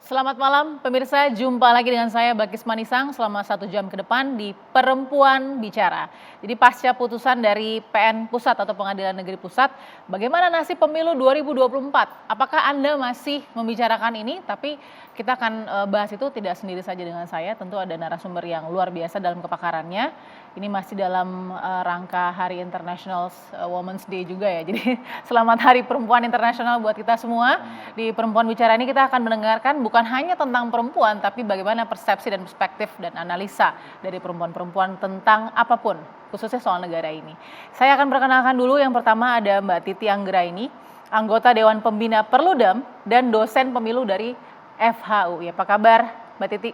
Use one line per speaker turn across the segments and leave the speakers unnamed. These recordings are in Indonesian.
Selamat malam pemirsa, jumpa lagi dengan saya Bakis Manisang selama 1 jam ke depan di Perempuan Bicara. Jadi pasca putusan dari PN Pusat atau Pengadilan Negeri Pusat, bagaimana nasib pemilu 2024? Apakah Anda masih membicarakan ini? Tapi kita akan bahas itu tidak sendiri saja dengan saya, tentu ada narasumber yang luar biasa dalam kepakarannya. Ini masih dalam rangka Hari International Women's Day juga ya. Jadi selamat Hari Perempuan Internasional buat kita semua. Di Perempuan Bicara ini kita akan mendengarkan bukan hanya tentang perempuan, tapi bagaimana persepsi dan perspektif dan analisa dari perempuan-perempuan tentang apapun, khususnya soal negara ini. Saya akan perkenalkan dulu, yang pertama ada Mbak Titi Anggraini, anggota Dewan Pembina Perludem dan dosen pemilu dari FHU. Ya, apa kabar Mbak Titi?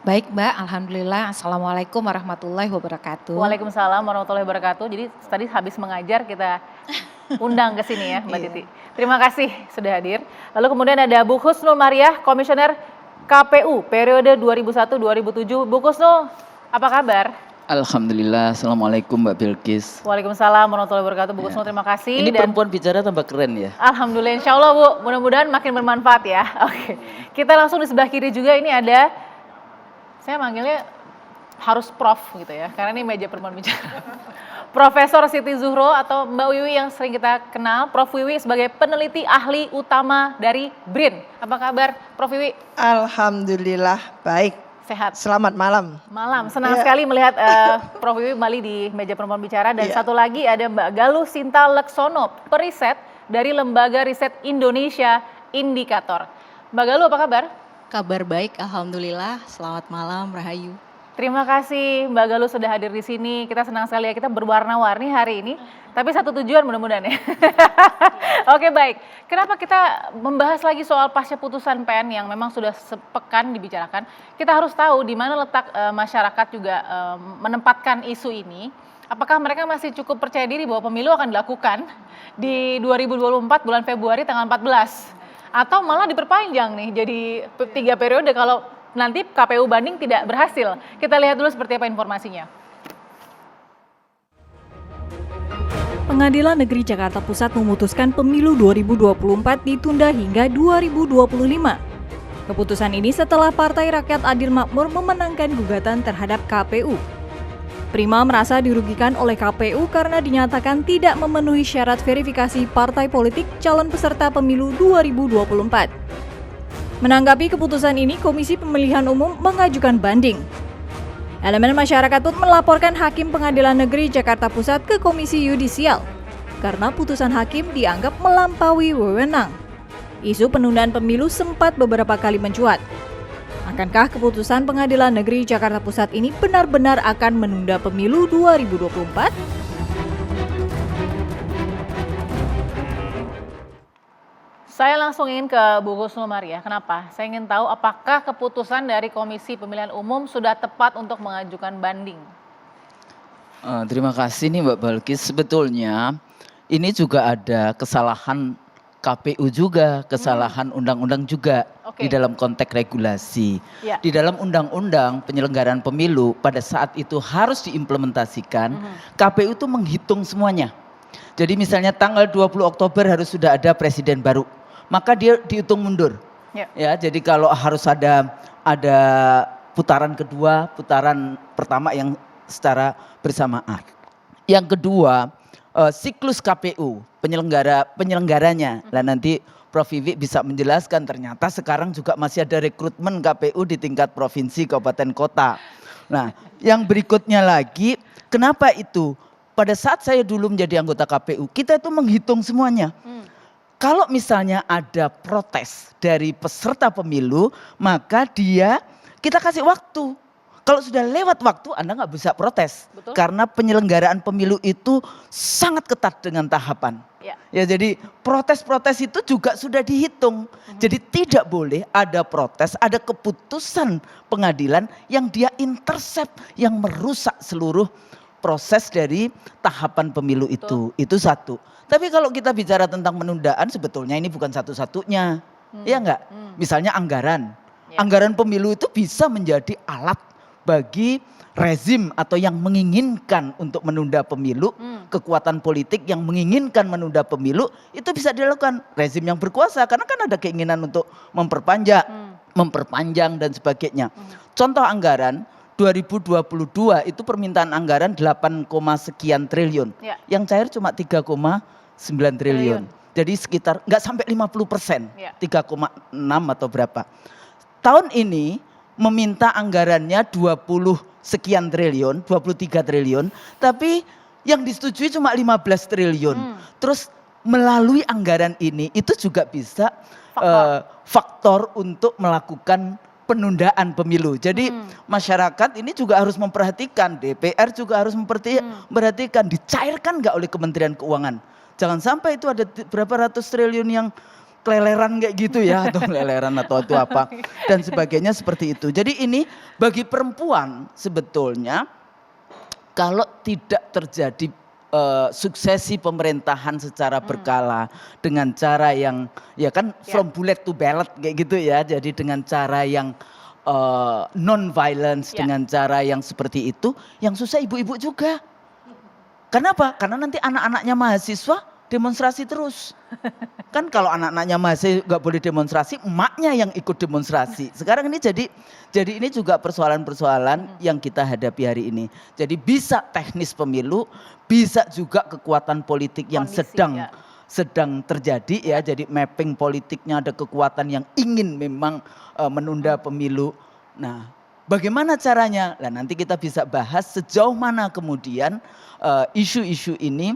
Baik Mbak, Alhamdulillah. Assalamualaikum warahmatullahi wabarakatuh.
Waalaikumsalam warahmatullahi wabarakatuh. Jadi tadi habis mengajar kita undang ke sini ya Mbak Titi. Terima kasih sudah hadir. Lalu kemudian ada Bu Husnul Mariah, Komisioner KPU periode 2001-2007. Bu Husnul, apa kabar?
Alhamdulillah, Assalamualaikum Mbak Bilkis.
Waalaikumsalam warahmatullahi wabarakatuh. Bu Husnul, terima kasih.
Ini Perempuan Bicara tambah keren ya.
Alhamdulillah, insya Allah Bu, mudah-mudahan makin bermanfaat ya. Oke, kita langsung di sebelah kiri juga ini ada, saya manggilnya harus Prof gitu ya, karena ini meja Perempuan Bicara. Profesor Siti Zuhro atau Mbak Wiwi yang sering kita kenal, Prof Wiwi sebagai peneliti ahli utama dari BRIN. Apa kabar Prof Wiwi?
Alhamdulillah baik.
Sehat.
Selamat malam.
Malam, senang sekali melihat Prof Wiwi kembali di meja Perempuan Bicara. Dan satu lagi ada Mbak Galuh Sinta Leksono, periset dari Lembaga Riset Indonesia Indikator. Mbak Galuh, apa kabar?
Kabar baik, Alhamdulillah. Selamat malam, Rahayu.
Terima kasih Mbak Galuh sudah hadir di sini. Kita senang sekali ya, kita berwarna-warni hari ini. Tapi satu tujuan mudah-mudahan ya. Oke, baik. Kenapa kita membahas lagi soal pasca putusan PN yang memang sudah sepekan dibicarakan? Kita harus tahu di mana letak masyarakat juga menempatkan isu ini. Apakah mereka masih cukup percaya diri bahwa pemilu akan dilakukan di 2024 bulan Februari tanggal 14? Atau malah diperpanjang nih jadi 3 periode kalau nanti KPU banding tidak berhasil. Kita lihat dulu seperti apa informasinya.
Pengadilan Negeri Jakarta Pusat memutuskan pemilu 2024 ditunda hingga 2025. Keputusan ini setelah Partai Rakyat Adil Makmur memenangkan gugatan terhadap KPU. Prima merasa dirugikan oleh KPU karena dinyatakan tidak memenuhi syarat verifikasi partai politik calon peserta pemilu 2024. Menanggapi keputusan ini, Komisi Pemilihan Umum mengajukan banding. Elemen masyarakat pun melaporkan Hakim Pengadilan Negeri Jakarta Pusat ke Komisi Yudisial karena putusan hakim dianggap melampaui wewenang. Isu penundaan pemilu sempat beberapa kali mencuat. Akankah keputusan Pengadilan Negeri Jakarta Pusat ini benar-benar akan menunda pemilu 2024?
Saya langsung ingin ke Bu Husnul Mariah. Kenapa? Saya ingin tahu apakah keputusan dari Komisi Pemilihan Umum sudah tepat untuk mengajukan banding?
Terima kasih nih Mbak Bilkis. Sebetulnya ini juga ada kesalahan KPU juga, kesalahan undang-undang juga di dalam konteks regulasi.
Ya.
Di dalam undang-undang penyelenggaraan pemilu pada saat itu harus diimplementasikan, KPU itu menghitung semuanya. Jadi misalnya tanggal 20 Oktober harus sudah ada presiden baru, maka dia dihitung mundur. Ya, jadi kalau harus ada putaran kedua, putaran pertama yang secara bersamaan. Yang kedua, siklus KPU penyelenggaranya. Nah nanti Prof Wiwi bisa menjelaskan, ternyata sekarang juga masih ada rekrutmen KPU di tingkat provinsi, kabupaten, kota. Nah yang berikutnya lagi, kenapa itu? Pada saat saya dulu menjadi anggota KPU, kita itu menghitung semuanya. Kalau misalnya ada protes dari peserta pemilu, maka kita kasih waktu. Kalau sudah lewat waktu, Anda nggak bisa protes.
Betul.
Karena penyelenggaraan pemilu itu sangat ketat dengan tahapan. Ya, jadi protes-protes itu juga sudah dihitung. Jadi tidak boleh ada protes, ada keputusan pengadilan yang dia intercept, yang merusak seluruh proses dari tahapan pemilu itu. Itu satu. Tapi kalau kita bicara tentang penundaan, sebetulnya ini bukan satu-satunya. Ya enggak? Misalnya anggaran. Anggaran pemilu itu bisa menjadi alat bagi rezim atau yang menginginkan untuk menunda pemilu, kekuatan politik yang menginginkan menunda pemilu, itu bisa dilakukan. Rezim yang berkuasa, karena kan ada keinginan untuk memperpanjang dan sebagainya. Contoh anggaran 2022 itu permintaan anggaran 8, sekian triliun.
Ya.
Yang cair cuma 3,9 triliun. Jadi sekitar nggak sampai 50%,
Ya.
3,6 atau berapa. Tahun ini meminta anggarannya 20 sekian triliun, 23 triliun, tapi yang disetujui cuma 15 triliun. Terus melalui anggaran ini itu juga bisa faktor untuk melakukan penundaan pemilu. Jadi masyarakat ini juga harus memperhatikan, DPR juga harus memperhatikan, dicairkan nggak oleh Kementerian Keuangan. Jangan sampai itu ada berapa ratus triliun yang keleleran kayak gitu ya, atau keleleran atau itu apa dan sebagainya seperti itu. Jadi ini bagi perempuan sebetulnya kalau tidak terjadi suksesi pemerintahan secara berkala dengan cara yang ya kan from bullet to ballot kayak gitu ya. Jadi dengan cara yang non violence, dengan cara yang seperti itu, yang susah ibu-ibu juga. Kenapa? Karena nanti anak-anaknya mahasiswa demonstrasi terus. Kan kalau anak-anaknya mahasiswa nggak boleh demonstrasi, emaknya yang ikut demonstrasi. Sekarang ini jadi ini juga persoalan-persoalan yang kita hadapi hari ini. Jadi bisa teknis pemilu, bisa juga kekuatan politik yang sedang terjadi ya. Jadi mapping politiknya, ada kekuatan yang ingin memang menunda pemilu. Nah, bagaimana caranya? Nah, nanti kita bisa bahas sejauh mana kemudian isu-isu ini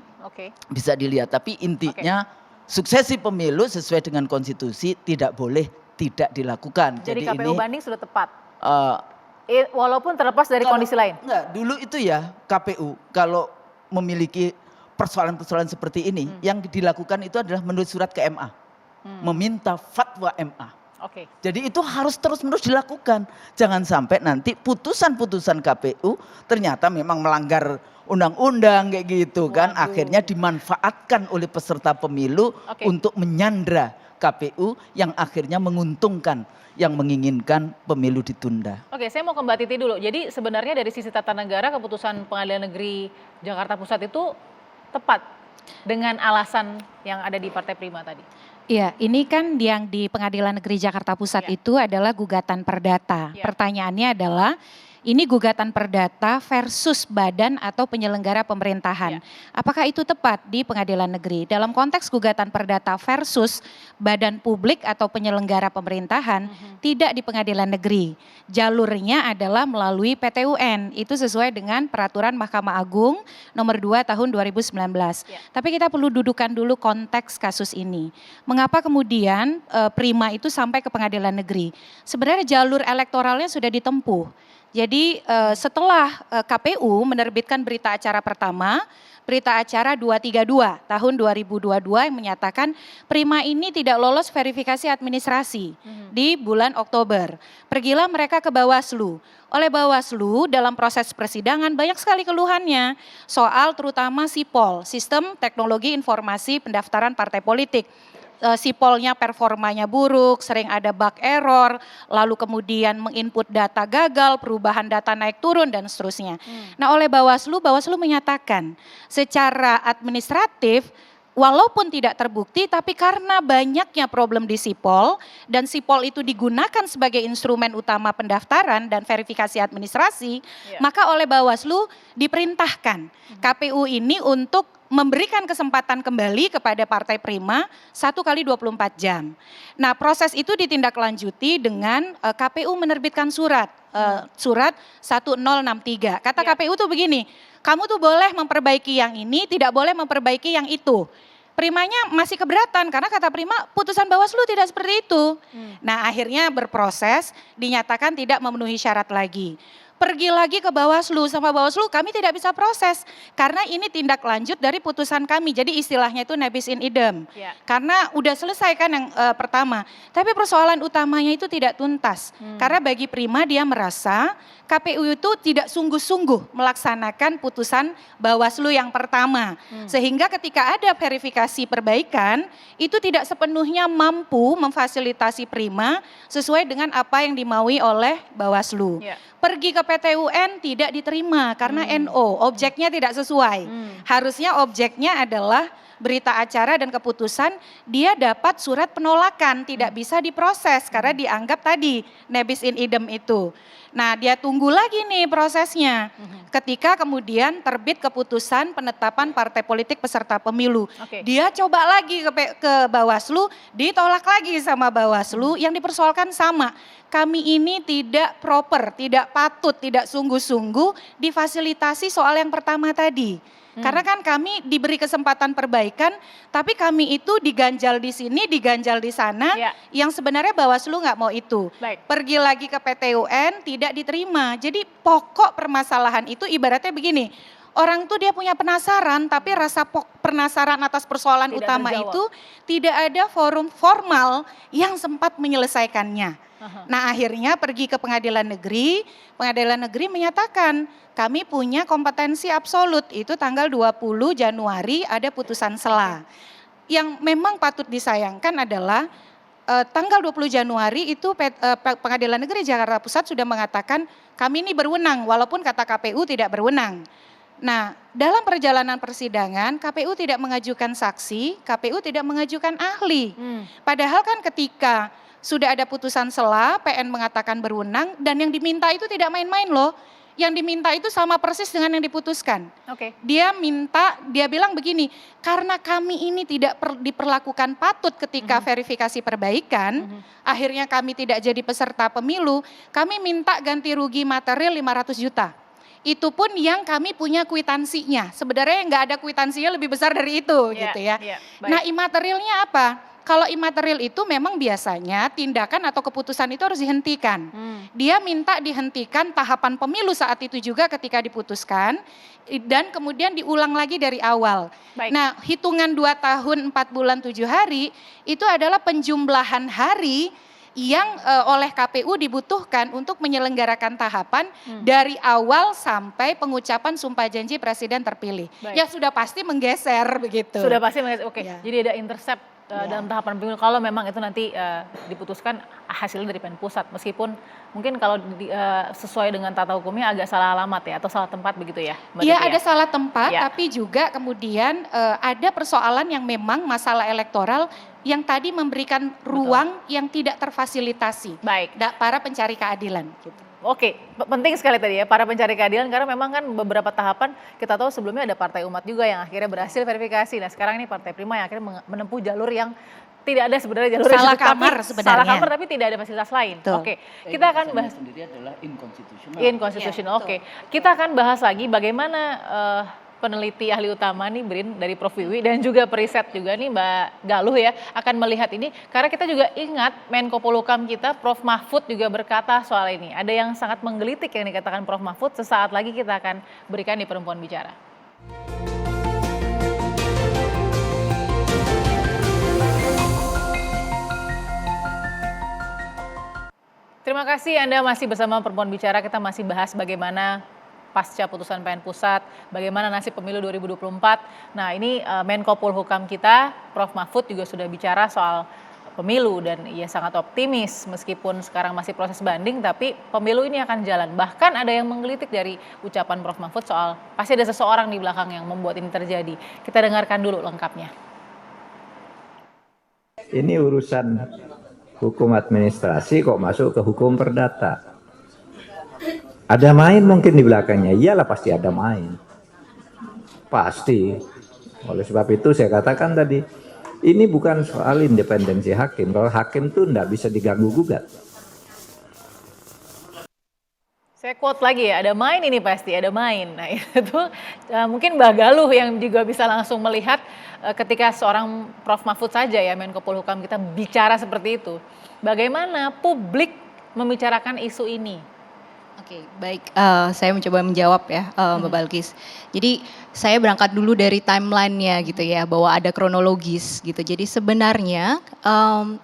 bisa dilihat. Tapi intinya suksesi pemilu sesuai dengan konstitusi tidak boleh tidak dilakukan.
Jadi KPU
ini,
banding sudah tepat. Walaupun terlepas dari kondisi lain.
Enggak, dulu itu ya KPU kalau memiliki persoalan-persoalan seperti ini, yang dilakukan itu adalah menulis surat ke MA, meminta fatwa MA. Jadi itu harus terus-menerus dilakukan. Jangan sampai nanti putusan-putusan KPU ternyata memang melanggar undang-undang kayak gitu kan. Akhirnya dimanfaatkan oleh peserta pemilu untuk menyandra KPU yang akhirnya menguntungkan yang menginginkan pemilu ditunda.
Saya mau ke Mbak Titi dulu. Jadi sebenarnya dari sisi tata negara keputusan Pengadilan Negeri Jakarta Pusat itu tepat dengan alasan yang ada di Partai Prima tadi.
Iya, ini kan yang di Pengadilan Negeri Jakarta Pusat itu adalah gugatan perdata. Pertanyaannya adalah, ini gugatan perdata versus badan atau penyelenggara pemerintahan. Apakah itu tepat di Pengadilan Negeri? Dalam konteks gugatan perdata versus badan publik atau penyelenggara pemerintahan, tidak di Pengadilan Negeri. Jalurnya adalah melalui PT UN. Itu sesuai dengan Peraturan Mahkamah Agung nomor 2 tahun 2019. Tapi kita perlu dudukan dulu konteks kasus ini. Mengapa kemudian Prima itu sampai ke Pengadilan Negeri? Sebenarnya jalur elektoralnya sudah ditempuh. Jadi setelah KPU menerbitkan berita acara pertama, berita acara 232 tahun 2022 yang menyatakan Prima ini tidak lolos verifikasi administrasi di bulan Oktober. Pergilah mereka ke Bawaslu. Oleh Bawaslu dalam proses persidangan banyak sekali keluhannya soal terutama SIPOL, Sistem Teknologi Informasi Pendaftaran Partai Politik. Sipolnya performanya buruk, sering ada bug error, lalu kemudian menginput data gagal, perubahan data naik turun dan seterusnya. Nah, oleh Bawaslu menyatakan secara administratif walaupun tidak terbukti tapi karena banyaknya problem di Sipol dan Sipol itu digunakan sebagai instrumen utama pendaftaran dan verifikasi administrasi, maka oleh Bawaslu diperintahkan KPU ini untuk memberikan kesempatan kembali kepada Partai Prima 1 kali 24 jam. Nah, proses itu ditindaklanjuti dengan KPU menerbitkan surat 1063. Kata KPU tuh begini, kamu tuh boleh memperbaiki yang ini, tidak boleh memperbaiki yang itu. Primanya masih keberatan karena kata Prima putusan Bawaslu tidak seperti itu. Nah, akhirnya berproses dinyatakan tidak memenuhi syarat lagi. Pergi lagi ke Bawaslu, sama Bawaslu kami tidak bisa proses karena ini tindak lanjut dari putusan kami. Jadi istilahnya itu nebis in idem. Karena udah selesai kan yang pertama. Tapi persoalan utamanya itu tidak tuntas. Karena bagi Prima dia merasa KPU itu tidak sungguh-sungguh melaksanakan putusan Bawaslu yang pertama. Sehingga ketika ada verifikasi perbaikan itu tidak sepenuhnya mampu memfasilitasi Prima sesuai dengan apa yang dimaui oleh Bawaslu. Pergi ke PT UN tidak diterima karena NO, objeknya tidak sesuai. Harusnya objeknya adalah berita acara dan keputusan, dia dapat surat penolakan, tidak bisa diproses karena dianggap tadi nebis in idem itu. Nah, dia tunggu lagi nih prosesnya. Ketika kemudian terbit keputusan penetapan partai politik peserta pemilu. Dia coba lagi ke Bawaslu, ditolak lagi sama Bawaslu, yang dipersoalkan sama. Kami ini tidak proper, tidak patut, tidak sungguh-sungguh difasilitasi soal yang pertama tadi. Karena kan kami diberi kesempatan perbaikan, tapi kami itu diganjal di sini, diganjal di sana, yang sebenarnya Bawaslu nggak mau itu. Pergi lagi ke PT UN, tidak diterima. Jadi pokok permasalahan itu ibaratnya begini, orang tuh dia punya penasaran, tapi rasa penasaran atas persoalan tidak utama terjawab. Itu tidak ada forum formal yang sempat menyelesaikannya. Nah, akhirnya pergi ke pengadilan negeri menyatakan kami punya kompetensi absolut, itu tanggal 20 Januari ada putusan sela. Yang memang patut disayangkan adalah tanggal 20 Januari itu Pengadilan Negeri Jakarta Pusat sudah mengatakan kami ini berwenang walaupun kata KPU tidak berwenang. Nah, dalam perjalanan persidangan KPU tidak mengajukan saksi, KPU tidak mengajukan ahli. Padahal kan ketika sudah ada putusan sela, PN mengatakan berwenang dan yang diminta itu tidak main-main loh. Yang diminta itu sama persis dengan yang diputuskan. Dia bilang begini, karena kami ini tidak diperlakukan patut ketika verifikasi perbaikan, akhirnya kami tidak jadi peserta pemilu, kami minta ganti rugi material 500 juta. Itu pun yang kami punya kwitansinya. Sebenarnya nggak ada kwitansinya lebih besar dari itu gitu ya. Nah, imaterialnya apa? Kalau imaterial itu memang biasanya tindakan atau keputusan itu harus dihentikan. Dia minta dihentikan tahapan pemilu saat itu juga ketika diputuskan dan kemudian diulang lagi dari awal. Nah, hitungan 2 tahun 4 bulan 7 hari itu adalah penjumlahan hari yang oleh KPU dibutuhkan untuk menyelenggarakan tahapan dari awal sampai pengucapan sumpah janji presiden terpilih. Ya sudah pasti menggeser begitu.
Sudah pasti menggeser. Jadi ada intercept dalam tahapan pemilu kalau memang itu nanti diputuskan hasilnya dari PN Pusat, meskipun mungkin kalau sesuai dengan tata hukumnya agak salah alamat ya atau salah tempat begitu ya.
Iya, ada salah tempat, tapi juga kemudian ada persoalan yang memang masalah elektoral yang tadi memberikan ruang yang tidak terfasilitasi para pencari keadilan gitu.
Oke, penting sekali tadi ya para pencari keadilan karena memang kan beberapa tahapan kita tahu sebelumnya ada Partai Umat juga yang akhirnya berhasil verifikasi. Nah, sekarang ini Partai Prima yang akhirnya menempuh jalur yang tidak ada sebenarnya jalur
salah kamar sebenarnya.
Salah kamar tapi tidak ada fasilitas lain. Oke, kita akan bahas
sendiri adalah inkonstitusional.
Inkonstitusional. Oke. Kita akan bahas lagi bagaimana peneliti ahli utama nih Brin dari Prof Wiwi dan juga periset juga nih Mbak Galuh ya akan melihat ini karena kita juga ingat Menko Polhukam kita Prof Mahfud juga berkata soal ini. Ada yang sangat menggelitik yang dikatakan Prof Mahfud, sesaat lagi kita akan berikan di Perempuan Bicara. Terima kasih Anda masih bersama Perempuan Bicara, kita masih bahas bagaimana pasca putusan PN Pusat, bagaimana nasib pemilu 2024. Nah, ini Menko Polhukam kita, Prof Mahfud juga sudah bicara soal pemilu dan ia sangat optimis meskipun sekarang masih proses banding tapi pemilu ini akan jalan. Bahkan ada yang menggelitik dari ucapan Prof Mahfud soal pasti ada seseorang di belakang yang membuat ini terjadi. Kita dengarkan dulu lengkapnya.
Ini urusan hukum administrasi kok masuk ke hukum perdata. Ada main mungkin di belakangnya, iyalah pasti ada main. Pasti. Oleh sebab itu saya katakan tadi, ini bukan soal independensi hakim. Kalau hakim tuh enggak bisa diganggu-gugat.
Saya quote lagi ya, ada main ini pasti, ada main. Nah itu mungkin Mbak Galuh yang juga bisa langsung melihat ketika seorang Prof Mahfud saja ya Menko Polhukam kita bicara seperti itu. Bagaimana publik membicarakan isu ini?
Oke, baik. Saya mencoba menjawab ya, Mbak Balkis. Jadi saya berangkat dulu dari timeline-nya gitu ya, bahwa ada kronologis gitu. Jadi sebenarnya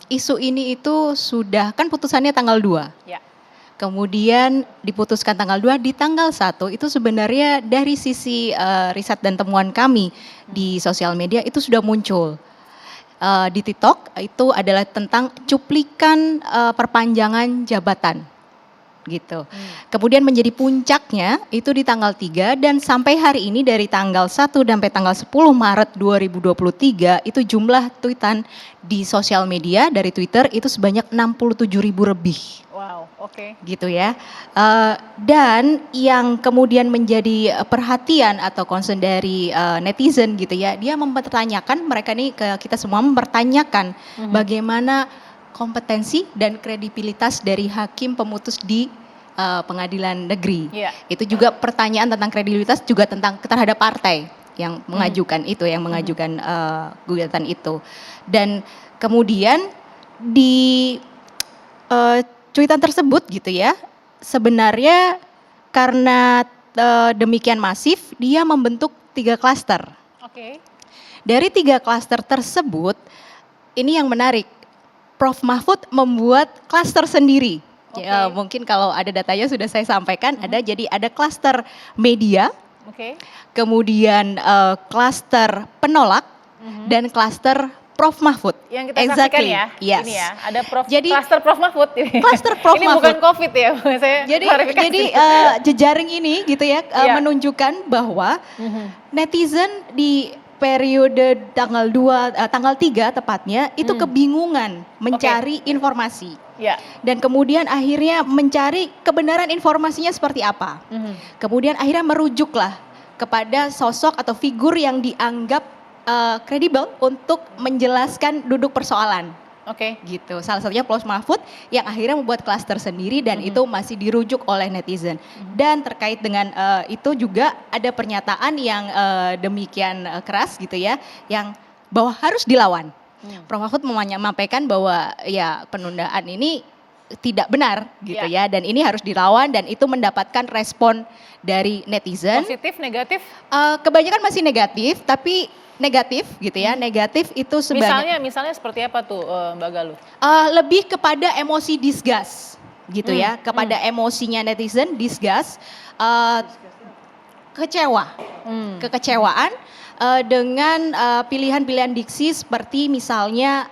isu ini itu sudah, kan putusannya tanggal 2.
Ya.
Kemudian diputuskan tanggal 2, di tanggal 1 itu sebenarnya dari sisi riset dan temuan kami di sosial media itu sudah muncul. Di TikTok itu adalah tentang cuplikan perpanjangan jabatan. gitu. Kemudian menjadi puncaknya itu di tanggal 3 dan sampai hari ini dari tanggal 1 sampai tanggal 10 Maret 2023 itu jumlah tweetan di sosial media dari Twitter itu sebanyak 67.000 lebih.
Wow, oke.
Gitu ya. Dan yang kemudian menjadi perhatian atau concern dari netizen gitu ya, dia mempertanyakan, mereka nih kita semua mempertanyakan bagaimana kompetensi dan kredibilitas dari hakim pemutus di pengadilan negeri.
Iya.
Itu juga pertanyaan tentang kredibilitas juga tentang terhadap partai yang mengajukan itu, yang mengajukan gugatan itu. Dan kemudian di cuitan tersebut gitu ya, sebenarnya karena demikian masif, dia membentuk 3 klaster.
Oke.
Dari 3 klaster tersebut, ini yang menarik, Prof. Mahfud membuat klaster sendiri. Ya, mungkin kalau ada datanya sudah saya sampaikan, jadi ada klaster media,
Oke.
kemudian klaster penolak, dan klaster Prof. Mahfud.
Yang kita saksikan ya,
Yes.
ini ya, ada
Jadi
klaster Prof. Mahfud.
Klaster Prof.
Ini
Mahfud.
bukan COVID ya, saya klarifikasi.
Jadi jejaring ini gitu ya,
Iya.
menunjukkan bahwa netizen di periode tanggal 3 tepatnya itu kebingungan mencari informasi.
Ya.
Dan kemudian akhirnya mencari kebenaran informasinya seperti apa. Kemudian akhirnya merujuklah kepada sosok atau figur yang dianggap kredibel untuk menjelaskan duduk persoalan.
Oke.
Gitu. Salah satunya Prof. Mahfud yang akhirnya membuat klaster sendiri dan itu masih dirujuk oleh netizen. Dan terkait dengan itu juga ada pernyataan yang demikian keras gitu ya, yang bahwa harus dilawan. Prof. Mahfud menyampaikan bahwa ya penundaan ini tidak benar gitu ya, dan ini harus dilawan dan itu mendapatkan respon dari netizen.
Positif, negatif?
Kebanyakan masih negatif, tapi negatif gitu ya, negatif itu sebanyak.
Misalnya seperti apa tuh Mbak Galuh?
Lebih kepada emosi disgust gitu ya, kepada emosinya netizen, disgust, kecewa, kekecewaan dengan pilihan-pilihan diksi seperti misalnya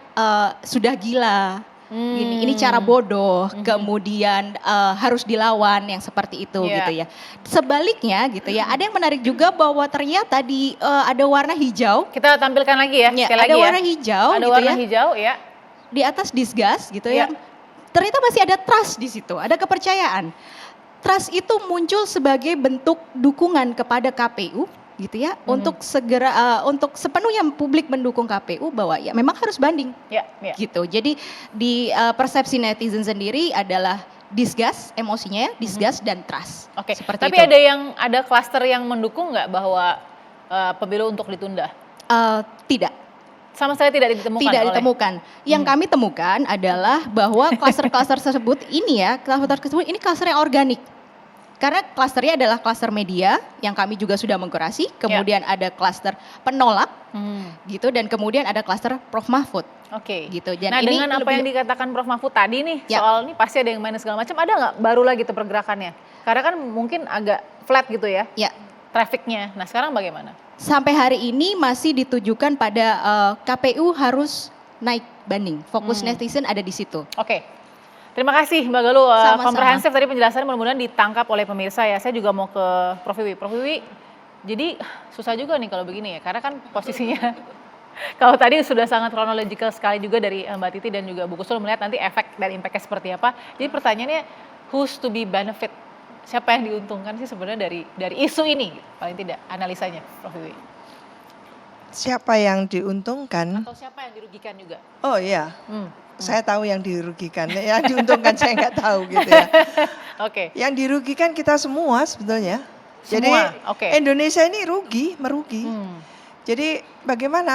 sudah gila, ini cara bodoh, kemudian harus dilawan yang seperti itu gitu ya. Sebaliknya gitu ya, ada yang menarik juga bahwa ternyata ada warna hijau.
Kita tampilkan lagi ya, sekali
ada
lagi
warna hijau,
ada
gitu
warna
ya,
hijau ya.
di atas disgust gitu yang ternyata masih ada trust di situ, ada kepercayaan. Trust itu muncul sebagai bentuk dukungan kepada KPU gitu ya, untuk segera untuk sepenuhnya publik mendukung KPU bahwa ya memang harus banding. Gitu. Jadi di persepsi netizen sendiri adalah disgust, emosinya disgust dan trust.
Oke.
Seperti
Tapi
itu.
ada klaster yang mendukung nggak bahwa pemilu untuk ditunda?
Tidak.
Sama sekali tidak ditemukan.
Tidak ditemukan. Yang kami temukan adalah bahwa klaster-klaster tersebut ini ya, klaster tersebut ini klaster yang organik. Karena klasternya adalah klaster media yang kami juga sudah mengkurasi, kemudian ada klaster penolak gitu, dan kemudian ada klaster Prof. Mahfud.
Oke.
Gitu. Dan
Nah
ini
dengan apa yang dikatakan Prof. Mahfud tadi nih,
Ya.
soal ini pasti ada yang main segala macam, ada nggak baru lagi tuh pergerakannya? Karena kan mungkin agak flat gitu ya,
Ya,
trafficnya. Nah sekarang bagaimana?
sampai hari ini masih ditujukan pada KPU harus naik banding. Fokus netizen ada di situ.
Oke. Terima kasih Mbak Galuh,
Sama-sama.
komprehensif tadi penjelasannya, mudah-mudahan ditangkap oleh pemirsa ya. Saya juga mau ke Prof. Wiwi. Prof. Wiwi, jadi susah juga nih kalau begini ya, karena kan posisinya kalau tadi sudah sangat kronologikal sekali juga dari Mbak Titi dan juga Bu Kusul melihat nanti efek dan impactnya seperti apa. Jadi pertanyaannya, who's to be benefit? Siapa yang diuntungkan sih sebenarnya dari isu ini? Paling tidak analisanya, Prof. Wiwi.
Siapa yang diuntungkan?
Atau siapa yang dirugikan juga?
Oh iya, saya tahu yang dirugikan. Yang diuntungkan saya nggak tahu gitu ya.
Oke.
Yang dirugikan kita semua sebetulnya. Jadi
Semua, oke.
Indonesia ini merugi. Jadi bagaimana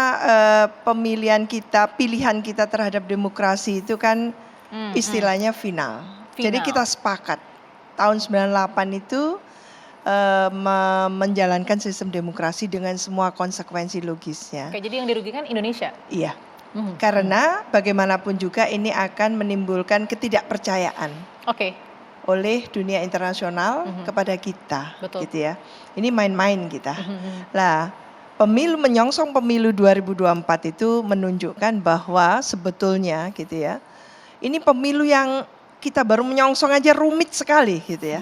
pilihan kita terhadap demokrasi itu kan istilahnya final. Jadi kita sepakat tahun 98 itu menjalankan sistem demokrasi dengan semua konsekuensi logisnya.
Oke, jadi yang dirugikan Indonesia?
Iya. Karena bagaimanapun juga ini akan menimbulkan ketidakpercayaan
Oke.
oleh dunia internasional kepada kita,
Betul.
gitu ya. Ini main-main kita. Lah, menyongsong pemilu 2024 itu menunjukkan bahwa sebetulnya gitu ya, ini pemilu yang kita baru menyongsong aja rumit sekali gitu ya.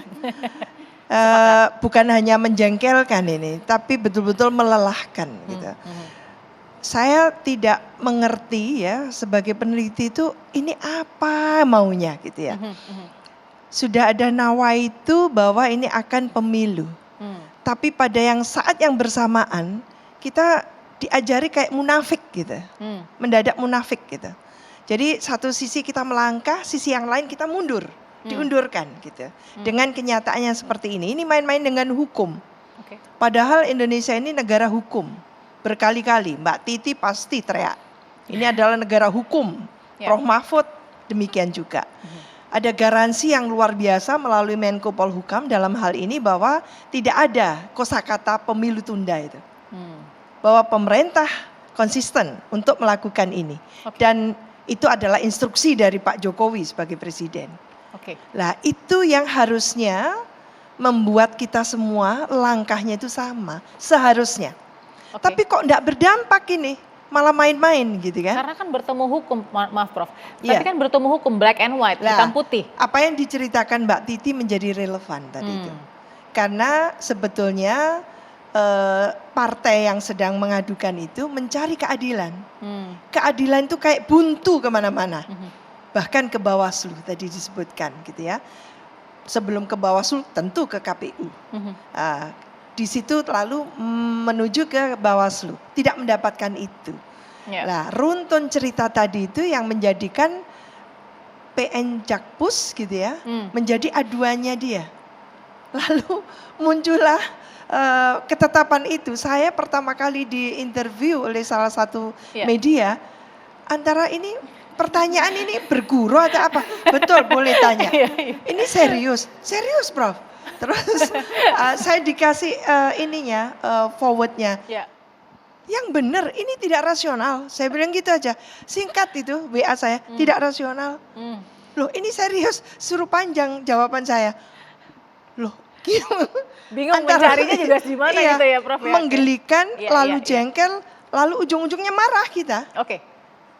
Bukan hanya menjengkelkan ini, tapi betul-betul melelahkan gitu. Saya tidak mengerti ya sebagai peneliti itu ini apa maunya gitu ya. Sudah ada nawaitu bahwa ini akan pemilu. Tapi pada saat yang bersamaan kita diajari kayak munafik gitu. Mendadak munafik gitu. Jadi satu sisi kita melangkah, sisi yang lain kita mundur. Diundurkan gitu. Dengan kenyataannya seperti ini main-main dengan hukum. Padahal Indonesia ini negara hukum. Berkali-kali Mbak Titi pasti teriak. Ini adalah negara hukum. Prof Mahfud demikian juga. Ada garansi yang luar biasa melalui Menko Polhukam dalam hal ini bahwa tidak ada kosakata pemilu tunda itu. Bahwa pemerintah konsisten untuk melakukan ini. Dan itu adalah instruksi dari Pak Jokowi sebagai presiden. Nah itu yang harusnya membuat kita semua langkahnya itu sama seharusnya. Tapi kok enggak berdampak ini, malah main-main gitu kan.
Karena kan bertemu hukum, maaf Prof, tapi kan bertemu hukum black and white, hitam putih.
Apa yang diceritakan Mbak Titi menjadi relevan tadi itu. Karena sebetulnya partai yang sedang mengadukan itu mencari keadilan. Keadilan itu kayak buntu kemana-mana. Bahkan ke Bawaslu tadi disebutkan gitu ya. Sebelum ke Bawaslu tentu ke KPU. Di situ lalu menuju ke Bawaslu, tidak mendapatkan itu. Nah, runtun cerita tadi itu yang menjadikan PN Jakpus gitu ya, menjadi aduannya dia. Lalu muncullah ketetapan itu. Saya pertama kali diinterview oleh salah satu media, antara ini pertanyaan ini berguru atau apa? Betul, boleh tanya. Ini serius, serius Prof. Terus saya dikasih forwardnya. Yang benar ini tidak rasional. Saya bilang gitu aja. Singkat itu WA saya, tidak rasional. Loh ini serius, suruh panjang jawaban saya. Loh
bingung mencarinya juga di mana gitu ya Prof ya.
Menggelikan, lalu jengkel, lalu ujung-ujungnya marah kita.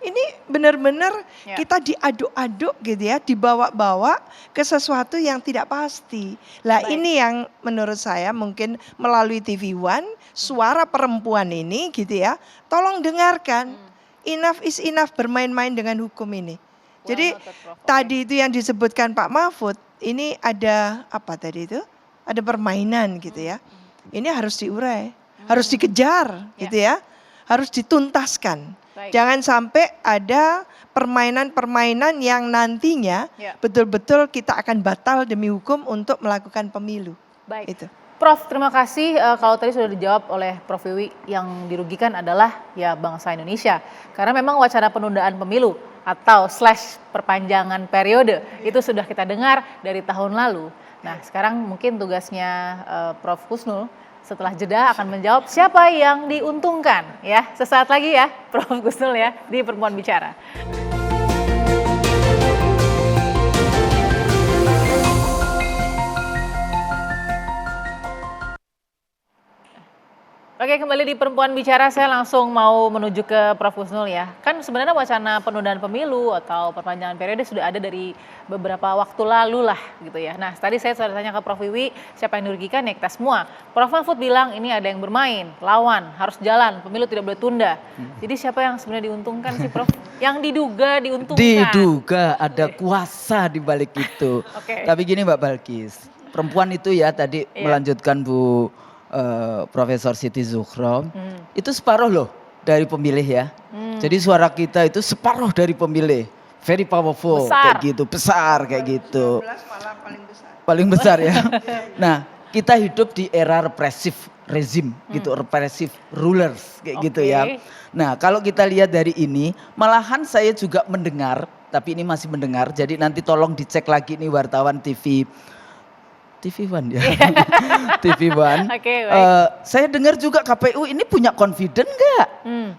Ini benar-benar kita diaduk-aduk gitu ya, dibawa-bawa ke sesuatu yang tidak pasti. Lah ini yang menurut saya mungkin melalui TV One, suara perempuan ini gitu ya, tolong dengarkan. Enough is enough bermain-main dengan hukum ini. Jadi tadi itu yang disebutkan Pak Mahfud, ini ada apa tadi itu? Ada permainan gitu ya. Ini harus diurai, harus dikejar gitu ya, harus dituntaskan. Jangan sampai ada permainan-permainan yang nantinya betul-betul kita akan batal demi hukum untuk melakukan pemilu.
Itu. Prof, terima kasih. Kalau tadi sudah dijawab oleh Prof Wiwi, yang dirugikan adalah ya bangsa Indonesia. Karena memang wacana penundaan pemilu atau perpanjangan periode itu sudah kita dengar dari tahun lalu. Nah sekarang mungkin tugasnya Prof Kusnul setelah jeda akan menjawab siapa yang diuntungkan ya. Sesaat lagi ya Prof Kusnul ya di Perempuan Bicara. Oke, kembali di Perempuan Bicara, saya langsung mau menuju ke Prof Kusnul ya. Kan sebenarnya wacana penundaan pemilu atau perpanjangan periode sudah ada dari beberapa waktu lalu lah gitu ya. Nah tadi saya sudah tanya ke Prof Wiwi, siapa yang dirugikan ya kita semua. Prof Mahfud bilang ini ada yang bermain, lawan, harus jalan, pemilu tidak boleh tunda. Jadi siapa yang sebenarnya diuntungkan sih Prof? Yang diduga diuntungkan.
Diduga ada kuasa di balik itu. Tapi gini Mbak Balkis, perempuan itu ya tadi melanjutkan Bu Profesor Siti Zuhro, itu separuh loh dari pemilih ya. Jadi suara kita itu separuh dari pemilih, very powerful kayak gitu, besar kayak gitu.
Malah paling besar.
Paling besar ya. Nah kita hidup di era represif rezim gitu, represif rulers kayak gitu ya. Nah kalau kita lihat dari ini, malahan saya juga mendengar, tapi ini masih mendengar, jadi nanti tolong dicek lagi nih wartawan TV One ya, TV One. Saya dengar juga KPU ini punya confident nggak?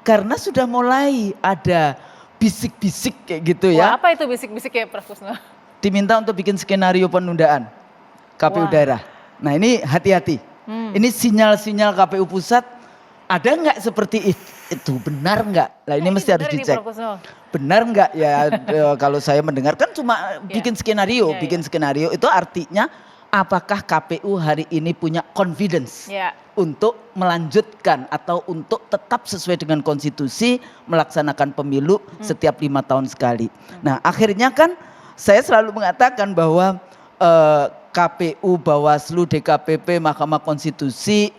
Karena sudah mulai ada bisik-bisik kayak gitu ya.
Apa itu bisik-bisik ya Prof Kusnul?
Diminta untuk bikin skenario penundaan KPU daerah. Nah ini hati-hati. Ini sinyal-sinyal KPU pusat ada nggak seperti itu? Benar nggak? Nah ini mesti harus dicek. benar nggak ya kalau saya mendengar kan cuma bikin skenario, bikin skenario itu artinya apakah KPU hari ini punya confidence untuk melanjutkan atau untuk tetap sesuai dengan konstitusi melaksanakan pemilu setiap 5 tahun sekali. Nah akhirnya kan saya selalu mengatakan bahwa KPU, Bawaslu, DKPP, Mahkamah Konstitusi,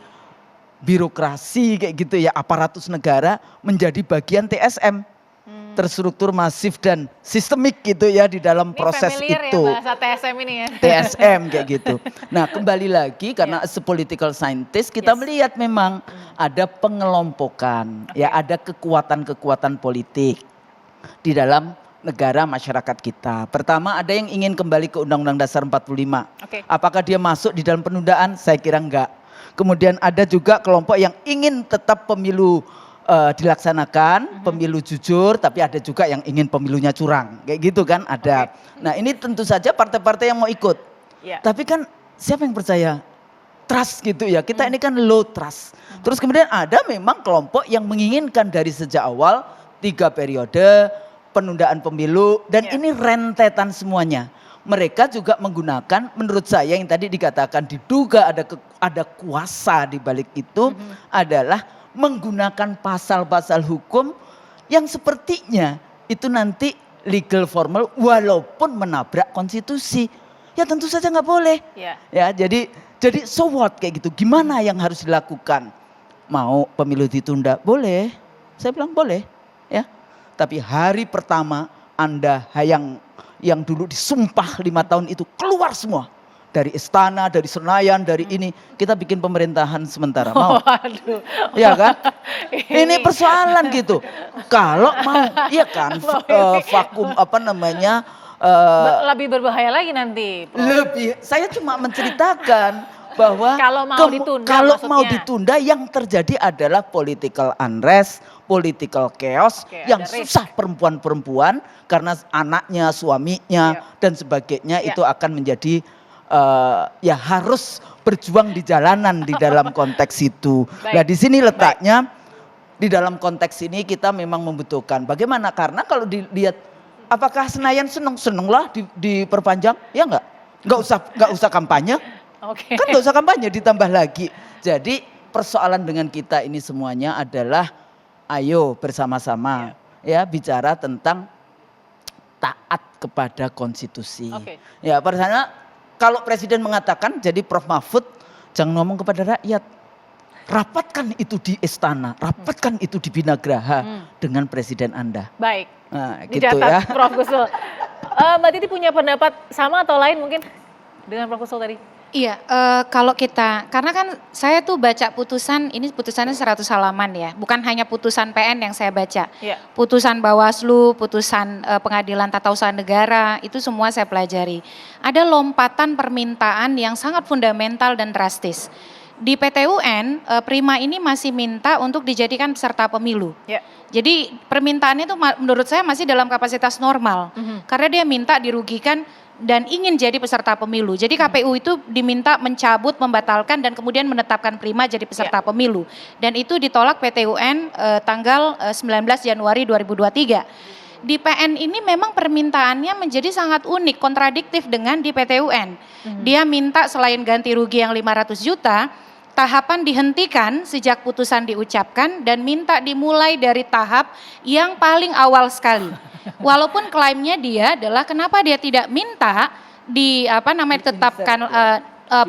birokrasi kayak gitu ya, aparatus negara menjadi bagian TSM. Terstruktur, masif dan sistemik gitu ya di dalam proses
familiar
itu.
Ya bahasa TSM ini ya.
TSM kayak gitu. Nah kembali lagi karena as a political scientist kita melihat memang ada pengelompokan, ya ada kekuatan-kekuatan politik di dalam negara masyarakat kita. Pertama ada yang ingin kembali ke Undang-Undang Dasar 45. Apakah dia masuk di dalam penundaan? Saya kira enggak. Kemudian ada juga kelompok yang ingin tetap pemilu dilaksanakan, pemilu jujur, tapi ada juga yang ingin pemilunya curang, kayak gitu kan ada. Nah ini tentu saja partai-partai yang mau ikut, tapi kan siapa yang percaya? Trust gitu ya, kita ini kan low trust. Terus kemudian ada memang kelompok yang menginginkan dari sejak awal 3 periode, penundaan pemilu, dan ini rentetan semuanya. Mereka juga menggunakan, menurut saya yang tadi dikatakan diduga ada kuasa di balik itu adalah menggunakan pasal-pasal hukum yang sepertinya itu nanti legal formal walaupun menabrak konstitusi. Ya tentu saja nggak boleh. Ya jadi so what kayak gitu. Gimana yang harus dilakukan? Mau pemilu ditunda? Boleh. Saya bilang boleh. Ya. Tapi hari pertama Anda yang dulu disumpah 5 tahun itu keluar semua. Dari istana, dari Senayan, dari ini. Kita bikin pemerintahan sementara. Mau?
Waduh.
Ya kan? Ini persoalan gitu. Kalau mau, iya kan, vakum apa namanya.
Lebih berbahaya lagi nanti.
Lebih, saya cuma menceritakan bahwa kalau mau ditunda yang terjadi adalah political unrest, political chaos yang susah perempuan-perempuan karena anaknya, suaminya dan sebagainya itu akan menjadi ya harus berjuang di jalanan di dalam konteks itu. Nah di sini letaknya di dalam konteks ini kita memang membutuhkan bagaimana, karena kalau dilihat apakah Senayan seneng lah diperpanjang? Ya nggak usah kampanye. Kan nggak usah kampanye ditambah lagi. Jadi persoalan dengan kita ini semuanya adalah ayo bersama-sama ya bicara tentang taat kepada konstitusi. Ya pertanyaan, kalau presiden mengatakan, jadi Prof Mahfud jangan ngomong kepada rakyat. Rapatkan itu di istana, rapatkan itu di Binagraha dengan presiden Anda.
Baik,
nah, gitu ya.
Prof Gustul. Mbak Titi punya pendapat sama atau lain mungkin dengan Prof Gustul tadi?
Iya, kalau kita, karena kan saya tuh baca putusan, ini putusannya 100 halaman ya, bukan hanya putusan PN yang saya baca. Putusan Bawaslu, putusan Pengadilan Tata Usaha Negara, itu semua saya pelajari. Ada lompatan permintaan yang sangat fundamental dan drastis. Di PT UN, Prima ini masih minta untuk dijadikan peserta pemilu. Jadi permintaannya itu menurut saya masih dalam kapasitas normal, karena dia minta dirugikan dan ingin jadi peserta pemilu. Jadi KPU itu diminta mencabut, membatalkan dan kemudian menetapkan Prima jadi peserta pemilu. Dan itu ditolak PT UN tanggal 19 Januari 2023. Di PN ini memang permintaannya menjadi sangat unik, kontradiktif dengan di PT UN. Dia minta selain ganti rugi yang 500 juta, tahapan dihentikan sejak putusan diucapkan dan minta dimulai dari tahap yang paling awal sekali. Walaupun klaimnya dia adalah kenapa dia tidak minta ditetapkan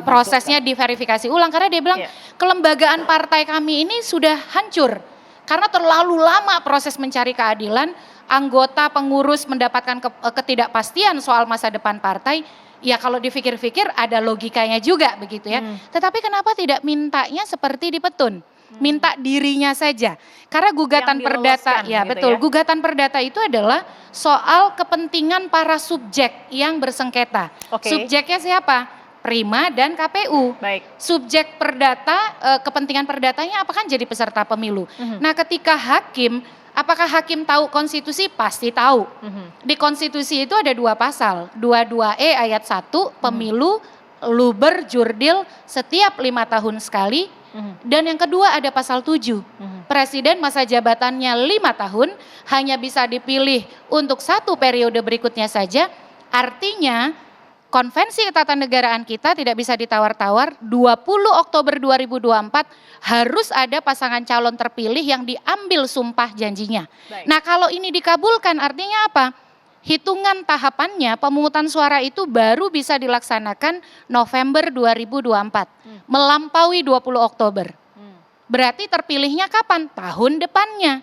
prosesnya diverifikasi ulang, karena dia bilang kelembagaan partai kami ini sudah hancur karena terlalu lama proses mencari keadilan, anggota pengurus mendapatkan ketidakpastian soal masa depan partai. Ya kalau dipikir-pikir ada logikanya juga begitu ya. Tetapi kenapa tidak mintanya seperti di Petun? Minta dirinya saja. Karena gugatan perdata, ya
gitu
betul, gugatan perdata itu adalah soal kepentingan para subjek yang bersengketa. Subjeknya siapa? Prima dan KPU. Subjek perdata, kepentingan perdatanya apakah jadi peserta pemilu. Nah ketika hakim, apakah hakim tahu konstitusi? Pasti tahu. Di konstitusi itu ada 2 pasal, 22E ayat 1, pemilu, luber, jurdil setiap 5 tahun sekali. Dan yang kedua ada pasal 7. Presiden masa jabatannya 5 tahun, hanya bisa dipilih untuk 1 periode berikutnya saja. Artinya Konvensi Ketatanegaraan kita tidak bisa ditawar-tawar. 20 Oktober 2024 harus ada pasangan calon terpilih yang diambil sumpah janjinya.
Baik.
Nah, kalau ini dikabulkan artinya apa? Hitungan tahapannya pemungutan suara itu baru bisa dilaksanakan November 2024, melampaui 20 Oktober. Berarti terpilihnya kapan? Tahun depannya.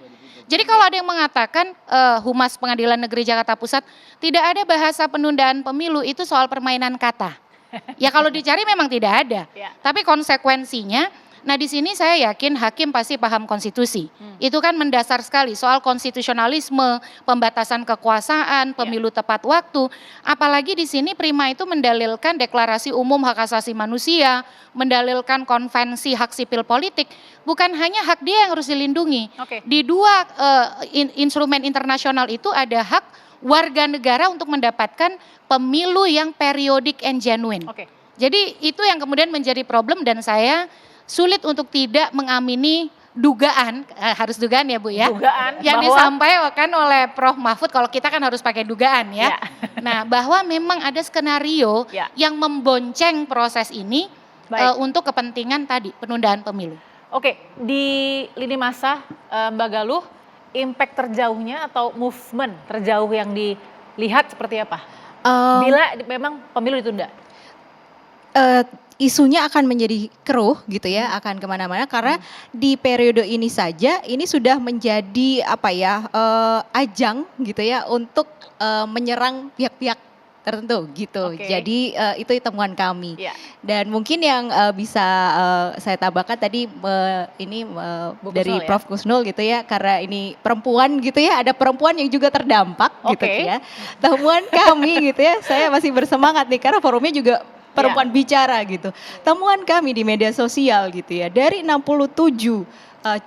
Jadi kalau ada yang mengatakan Humas Pengadilan Negeri Jakarta Pusat tidak ada bahasa penundaan pemilu, itu soal permainan kata. Ya kalau dicari memang tidak ada.
Ya.
Tapi konsekuensinya, nah di sini saya yakin hakim pasti paham konstitusi. Itu kan mendasar sekali soal konstitusionalisme, pembatasan kekuasaan, pemilu tepat waktu. Apalagi di sini Prima itu mendalilkan Deklarasi Umum Hak Asasi Manusia, mendalilkan Konvensi Hak Sipil Politik. Bukan hanya hak dia yang harus dilindungi.
Oke.
Di 2 instrumen internasional itu ada hak warga negara untuk mendapatkan pemilu yang periodik and genuine.
Oke.
Jadi itu yang kemudian menjadi problem dan saya sulit untuk tidak mengamini dugaan, harus dugaan ya Bu ya.
Dugaan
yang
bahwa-
disampaikan oleh Prof Mahfud, kalau kita kan harus pakai dugaan ya.
Ya.
Nah bahwa memang ada skenario
Ya.
yang membonceng proses ini
Baik.
untuk kepentingan tadi penundaan pemilu.
Oke, di lini masa Mbak Galuh, impact terjauhnya atau movement terjauh yang dilihat seperti apa? Bila memang pemilu ditunda.
Isunya akan menjadi keruh gitu ya, akan kemana-mana karena di periode ini saja ini sudah menjadi ajang gitu ya untuk menyerang pihak-pihak tertentu gitu.
Oke.
Jadi itu temuan kami.
Ya.
Dan mungkin yang bisa saya tambahkan tadi
Bu
dari
Kusnul ya?
Prof Kusnul gitu ya, karena ini perempuan gitu ya, ada perempuan yang juga terdampak gitu
Oke.
ya. Temuan kami gitu ya, saya masih bersemangat nih karena forumnya juga perempuan bicara gitu. Temuan kami di media sosial gitu ya, dari 67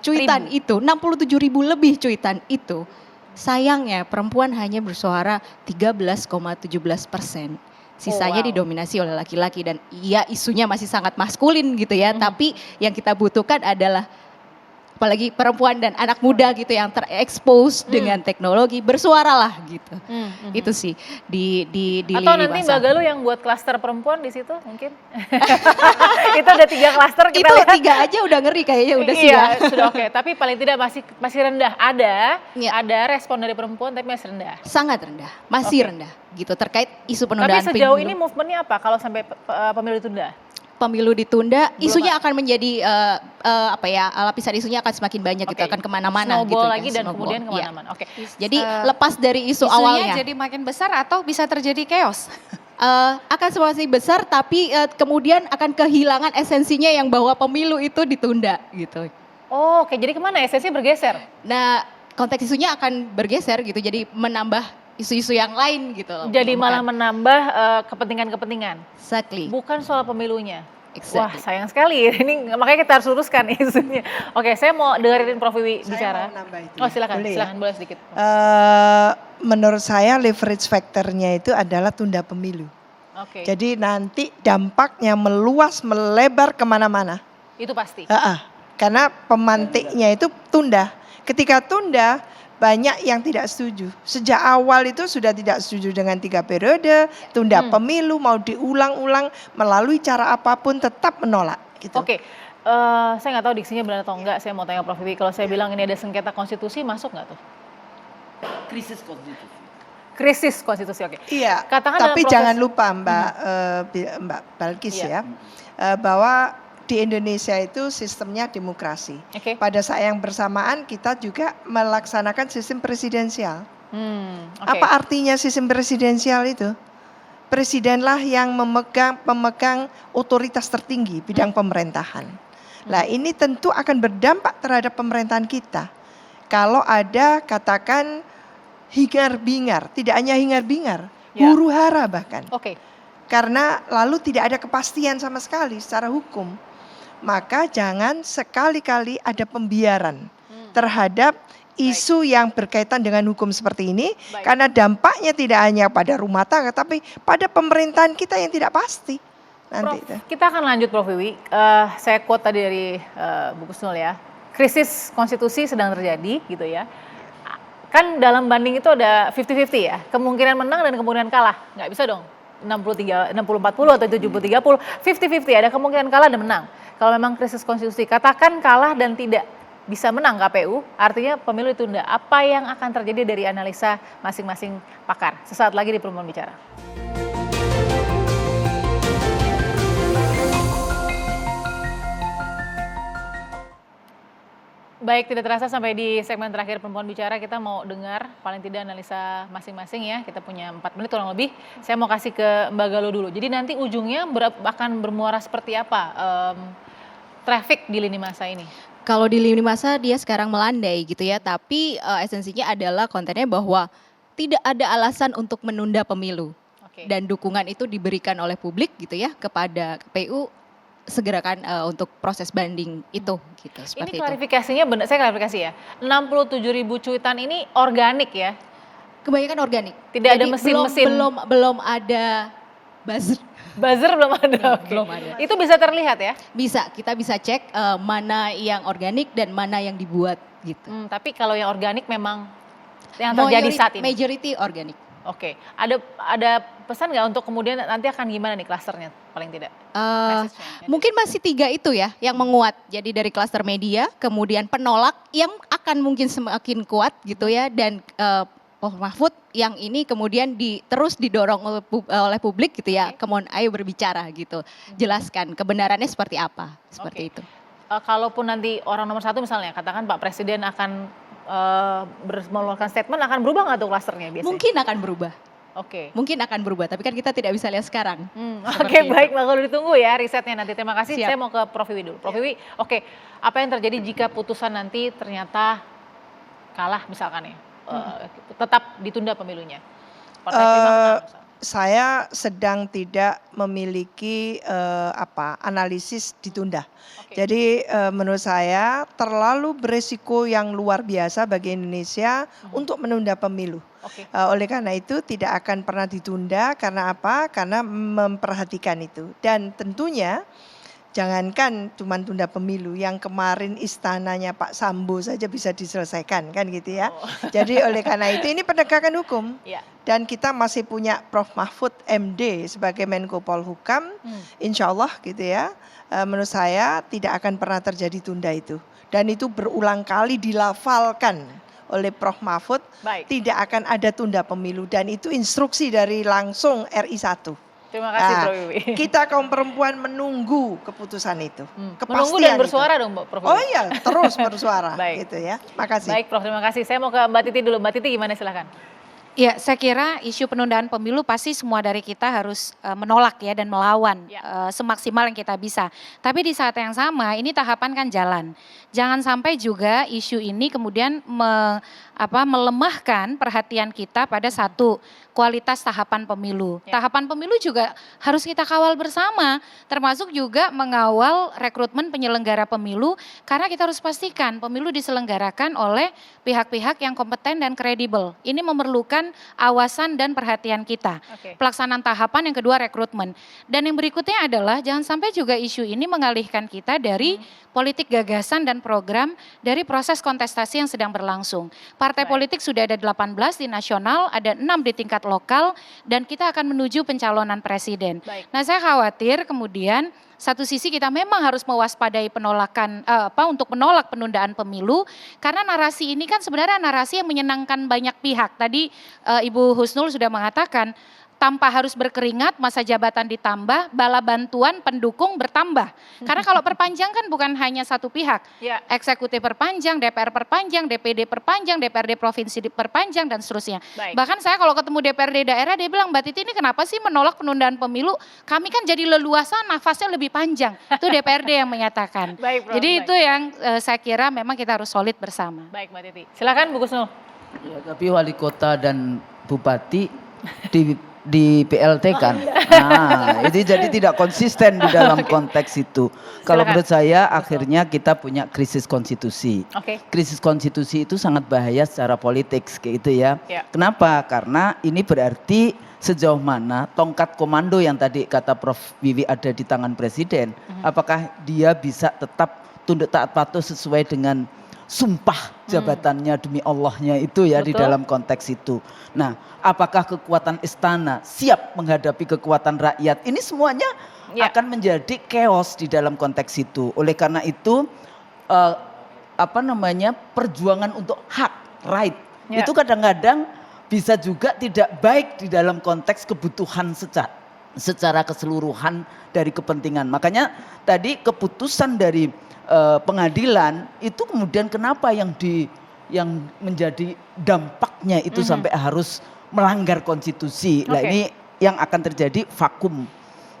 cuitan itu, 67.000 lebih cuitan itu, sayangnya perempuan hanya bersuara 13,17%. Sisanya
wow.
didominasi oleh laki-laki dan iya isunya masih sangat maskulin gitu ya, tapi yang kita butuhkan adalah apalagi perempuan dan anak muda gitu yang terekspos dengan teknologi, bersuaralah gitu. Itu sih di
Atau
lini
nanti
masa.
Mbak Galuh yang buat klaster perempuan di situ mungkin? Itu ada 3 klaster kita
Itu
lihat.
3 aja udah ngeri kayaknya udah
Iya,
siap.
sudah oke. Tapi paling tidak masih rendah.
Iya.
Ada respon dari perempuan tapi masih rendah.
Sangat rendah, masih rendah gitu terkait isu penundaan
Tapi sejauh
pemilu.
ini movementnya apa kalau sampai pemilu ditunda?
Pemilu ditunda, isunya akan menjadi lapisan isunya akan semakin banyak gitu,
Oke.
akan kemana-mana gitu.
Snowball
ya,
lagi dan
snowball.
kemudian
Iya.
kemana-mana. Oke.
Jadi lepas dari isu
Isunya
awalnya,
jadi makin besar atau bisa terjadi chaos?
akan semakin besar, tapi kemudian akan kehilangan esensinya yang bahwa pemilu itu ditunda gitu.
Oh, oke. Jadi kemana esensinya bergeser?
Nah, konteks isunya akan bergeser gitu, jadi menambah isu-isu yang lain gitu loh.
Jadi
Bukan.
malah menambah kepentingan-kepentingan.
Exactly.
Bukan soal pemilunya.
Exactly.
Wah, sayang sekali. Ini makanya kita harus luruskan isunya. Oke, saya mau dengerin Prof Wiwi
Saya
bicara.
mau nambah itu.
Oh, silakan,
Boleh ya?
silakan boleh sedikit.
Menurut saya leverage factornya itu adalah tunda pemilu.
Oke.
Jadi nanti dampaknya meluas, melebar kemana-mana.
Itu pasti.
Karena pemantiknya itu tunda. Ketika tunda, banyak yang tidak setuju. Sejak awal itu sudah tidak setuju dengan 3 periode, tunda pemilu, mau diulang-ulang melalui cara apapun tetap menolak. Gitu.
Oke. Saya nggak tahu diksinya benar atau enggak. Saya mau tanya Prof Wiwi. Kalau saya bilang ini ada sengketa konstitusi, masuk nggak tuh?
Krisis konstitusi.
Krisis konstitusi, oke.
Iya.
Katakan
Tapi
dalam proses-
jangan lupa Mbak Balkis
Iya.
ya, bahwa di Indonesia itu sistemnya demokrasi.
Oke.
Pada saat yang bersamaan kita juga melaksanakan sistem presidensial.
Oke.
Apa artinya sistem presidensial itu? Presidenlah yang pemegang otoritas tertinggi bidang pemerintahan. Nah, ini tentu akan berdampak terhadap pemerintahan kita. Kalau ada katakan hingar-bingar, tidak hanya hingar-bingar,
Ya.
huru-hara bahkan.
Oke.
Karena lalu tidak ada kepastian sama sekali secara hukum. Maka jangan sekali-kali ada pembiaran terhadap isu yang berkaitan dengan hukum seperti ini.
Baik.
Karena dampaknya tidak hanya pada rumah tangga, tapi pada pemerintahan kita yang tidak pasti. Nanti
Prof,
itu.
kita akan lanjut Prof Wiwi. Saya quote tadi dari Bu Kusnul ya. krisis konstitusi sedang terjadi gitu ya. Kan dalam banding itu ada 50-50 ya, kemungkinan menang dan kemungkinan kalah. Nggak bisa dong 60-40 atau 70-30, 50-50 ada kemungkinan kalah dan menang. Kalau memang krisis konstitusi, katakan kalah dan tidak bisa menang KPU, artinya pemilu ditunda. Apa yang akan terjadi dari analisa masing-masing pakar? Sesaat lagi di Perempuan Bicara. Baik, tidak terasa sampai di segmen terakhir Perempuan Bicara, kita mau dengar paling tidak analisa masing-masing ya. Kita punya 4 menit kurang lebih. Saya mau kasih ke Mbak Galuh dulu. Jadi nanti ujungnya akan bermuara seperti apa traffic di lini masa ini?
Kalau di lini masa dia sekarang melandai gitu ya, tapi esensinya adalah kontennya bahwa tidak ada alasan untuk menunda pemilu.
Oke.
Dan dukungan itu diberikan oleh publik gitu ya kepada KPU segerakan untuk proses banding itu gitu,
Ini
seperti itu.
klarifikasinya benar, saya klarifikasi ya. 67.000 cuitan ini organik ya?
Kebanyakan organik.
Tidak ada
Jadi
mesin-mesin.
belum ada buzzer.
Buzzer belum ada. Oke.
Belum ada.
Itu bisa terlihat ya?
Kita bisa cek mana yang organik dan mana yang dibuat gitu.
Tapi kalau yang organik memang yang terjadi saat ini.
Majority organik.
Oke, ada pesan nggak untuk kemudian nanti akan gimana nih klasternya paling tidak? Message-nya.
Mungkin masih 3 itu ya yang menguat. Jadi dari klaster media, kemudian penolak yang akan mungkin semakin kuat gitu ya, dan Prof Mahfud yang ini kemudian terus didorong oleh publik gitu ya. Kemudian ayo berbicara gitu, jelaskan kebenarannya seperti apa, seperti itu.
Kalaupun nanti orang nomor 1 misalnya, katakan Pak Presiden akan mengeluarkan statement, akan berubah nggak tuh klasternya biasanya?
Mungkin akan berubah.
Oke.
Mungkin akan berubah, tapi kan kita tidak bisa lihat sekarang.
Oke, baik, bakal ditunggu ya risetnya nanti. Terima kasih.
Siap.
Saya mau ke Prof Wiwi dulu. Prof Wiwi, oke, apa yang terjadi jika putusan nanti ternyata kalah misalkan ya, tetap ditunda pemilunya? Partai Prima menang misalnya.
Saya sedang tidak memiliki analisis ditunda.
Oke.
Jadi menurut saya terlalu beresiko yang luar biasa bagi Indonesia untuk menunda pemilu.
Oke.
Oleh karena itu tidak akan pernah ditunda, karena apa? Karena memperhatikan itu. Dan tentunya jangankan cuma tunda pemilu, yang kemarin istananya Pak Sambo saja bisa diselesaikan kan gitu ya. Jadi oleh karena itu ini penegakan hukum.
Ya.
Dan kita masih punya Prof Mahfud MD sebagai Menko Polhukam, insya Allah gitu ya. Menurut saya tidak akan pernah terjadi tunda itu. Dan itu berulang kali dilafalkan oleh Prof Mahfud,
Baik.
tidak akan ada tunda pemilu. Dan itu instruksi dari langsung RI 1.
Terima kasih Prof Wiwi.
Kita kaum perempuan menunggu keputusan itu.
Menunggu dan bersuara dong Prof Wiwi.
Oh iya, terus bersuara
Baik.
gitu ya. Makasih.
Baik Prof, terima kasih. Saya mau ke Mbak Titi dulu. Mbak Titi gimana, silahkan.
Ya, saya kira isu penundaan pemilu pasti semua dari kita harus menolak ya dan melawan semaksimal yang kita bisa. Tapi di saat yang sama ini tahapan kan jalan. Jangan sampai juga isu ini kemudian melemahkan perhatian kita pada satu kualitas tahapan pemilu. Tahapan pemilu juga harus kita kawal bersama, termasuk juga mengawal rekrutmen penyelenggara pemilu, karena kita harus pastikan pemilu diselenggarakan oleh pihak-pihak yang kompeten dan kredibel. Ini memerlukan awasan dan perhatian kita.
Oke.
Pelaksanaan tahapan, yang kedua rekrutmen. Dan yang berikutnya adalah jangan sampai juga isu ini mengalihkan kita dari politik gagasan dan program dari proses kontestasi yang sedang berlangsung. Partai politik sudah ada 18 di nasional, ada 6 di tingkat lokal, dan kita akan menuju pencalonan presiden.
Baik.
Nah, saya khawatir kemudian satu sisi kita memang harus mewaspadai penolakan untuk menolak penundaan pemilu, karena narasi ini kan sebenarnya narasi yang menyenangkan banyak pihak. Tadi Ibu Husnul sudah mengatakan tanpa harus berkeringat, masa jabatan ditambah, bala bantuan pendukung bertambah. Karena kalau perpanjang kan bukan hanya satu pihak.
Ya.
Eksekutif perpanjang, DPR perpanjang, DPD perpanjang, DPRD provinsi perpanjang, dan seterusnya.
Baik.
Bahkan saya kalau ketemu DPRD daerah, dia bilang, Mbak Titi ini kenapa sih menolak penundaan pemilu? Kami kan jadi leluasa, nafasnya lebih panjang. Itu DPRD yang menyatakan.
Baik, Prof.
Jadi
Baik.
itu yang saya kira memang kita harus solid bersama.
Baik Mbak Titi. Silakan Bu Gusnul.
Ya, tapi wali kota dan bupati di PLT kan. Nah, itu jadi tidak konsisten di dalam konteks itu. Kalau
Silakan.
menurut saya akhirnya kita punya krisis konstitusi.
Oke.
Krisis konstitusi itu sangat bahaya secara politik kayak gitu ya.
Ya.
Kenapa? Karena ini berarti sejauh mana tongkat komando yang tadi kata Prof Wiwi ada di tangan presiden, apakah dia bisa tetap tunduk taat patuh sesuai dengan sumpah jabatannya demi Allahnya itu ya di
Betul.
dalam konteks itu. Nah, apakah kekuatan istana siap menghadapi kekuatan rakyat? Ini semuanya
Ya.
akan menjadi chaos di dalam konteks itu. Oleh karena itu perjuangan untuk hak, right,
Ya.
itu kadang-kadang bisa juga tidak baik di dalam konteks kebutuhan secara keseluruhan dari kepentingan. Makanya tadi keputusan dari pengadilan itu kemudian kenapa yang menjadi dampaknya itu sampai harus melanggar konstitusi. Nah,
Oke.
ini yang akan terjadi vakum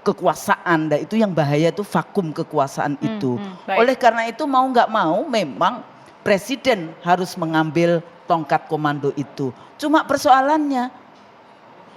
kekuasaan. Nah, itu yang bahaya itu vakum kekuasaan itu.
Baik.
Oleh karena itu mau nggak mau memang presiden harus mengambil tongkat komando itu. Cuma persoalannya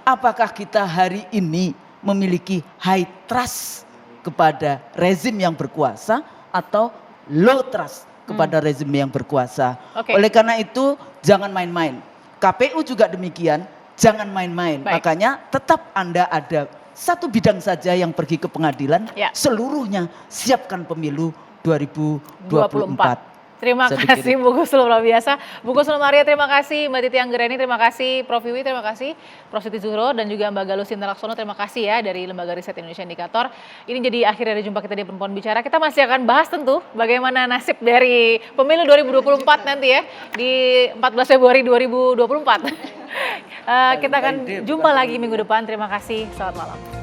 apakah kita hari ini memiliki high trust kepada rezim yang berkuasa atau low trust kepada rezim yang berkuasa.
Oke.
Oleh karena itu jangan main-main. KPU juga demikian, jangan main-main.
Baik.
Makanya tetap Anda ada satu bidang saja yang pergi ke pengadilan,
Ya.
seluruhnya siapkan pemilu 2024.
Terima
Saya pikir
kasih Bu Gusnul, luar biasa. Bu Gusnul Maria terima kasih, Mbak Titi Anggreni terima kasih, Prof Wiwi terima kasih, Prof Siti Zuhro dan juga Mbak Galusinta Laksono terima kasih ya dari Lembaga Riset Indonesia Indikator. Ini jadi akhir dari jumpa kita di Perempuan Bicara. Kita masih akan bahas tentu bagaimana nasib dari pemilu 2024 nanti ya di 14 Februari 2024. Kita akan jumpa lagi minggu depan. Terima kasih, selamat malam.